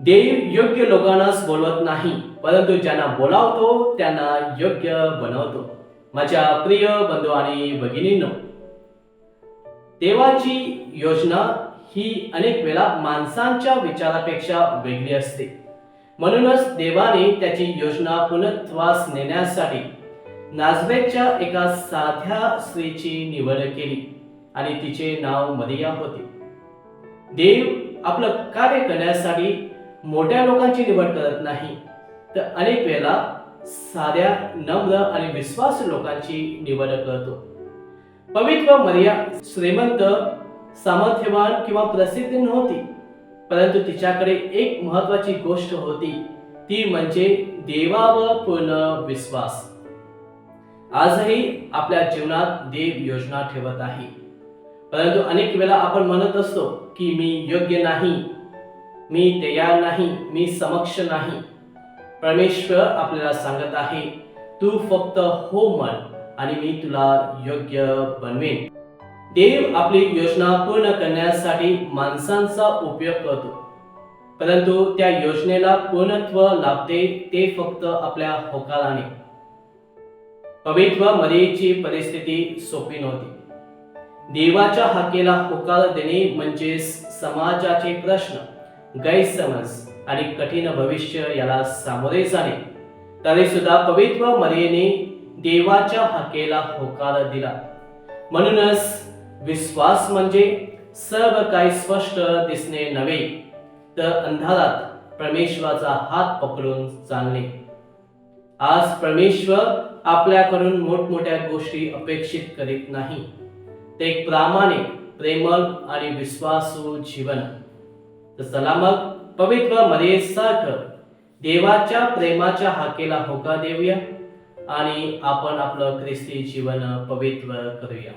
देव योग्य लोकांनाच बोलवत नाही, परंतु ज्यांना बोलावतो त्यांना योग्य बनवतो. माझ्या प्रिय बंधू आणि भगिनींनो, देवाची योजना ही अनेक वेळा माणसांच्या विचारापेक्षा वेगळी असते. म्हणूनच देवाने त्याची योजना पूर्णत्वास नेण्यासाठी नाझरेतच्या एका साध्या स्त्रीची निवड केली आणि तिचे नाव मरिया होते. देव आपलं कार्य करण्यासाठी मोठ्या लोकांची निवड करत नाही, तर अनेक वेळा साध्या नम्र आणि विश्वासू लोकांची निवड करतो. पवित्र मरिया श्रीमंत, सामर्थ्यवान किंवा प्रसिद्ध नव्हती, परंतु तिच्याकडे एक महत्वाची गोष्ट होती, ती म्हणजे देवावर पूर्ण विश्वास. आजही आपल्या जीवनात देव योजना ठेवत आहे, परंतु अनेक वेळा आपण म्हणत असतो की मी योग्य नाही, मी तयार नाही, मी सक्षम नाही. परमेश्वर आपल्याला सांगत आहे, तू फक्त हो म्हण आणि मी तुला योग्य बनवेन. देव आपली योजना पूर्ण करण्यासाठी माणसांचा उपयोग करतो, परंतु त्या योजनेला पूर्णत्व लाभते ते फक्त आपल्या होकाराने. पवित्र मरियेची परिस्थिती सोपी नव्हती. देवाच्या हाकेला होकार देणे म्हणजे समाजाचे प्रश्न, गैरसमज आणि कठीण भविष्य याला सामोरे जाणे. तरी सुद्धा पवित्र मरियेने देवाच्या हाकेला होकार दिला. म्हणूनच विश्वास म्हणजे सर्व काही स्पष्ट दिसणे नव्हे, तर अंधारात परमेश्वराचा हात पकडून चालणे. आज परमेश्वर आपल्याकडून मोठमोठ्या गोष्टी अपेक्षित करीत नाही, ते एक प्रामाणिक, प्रेमळ आणि विश्वासू जीवन. तर चला मग पवित्र मरियेसारखं देवाच्या प्रेमाच्या हाकेला होकार देऊया आणि आपण आपलं ख्रिस्ती जीवन पवित्र करूया.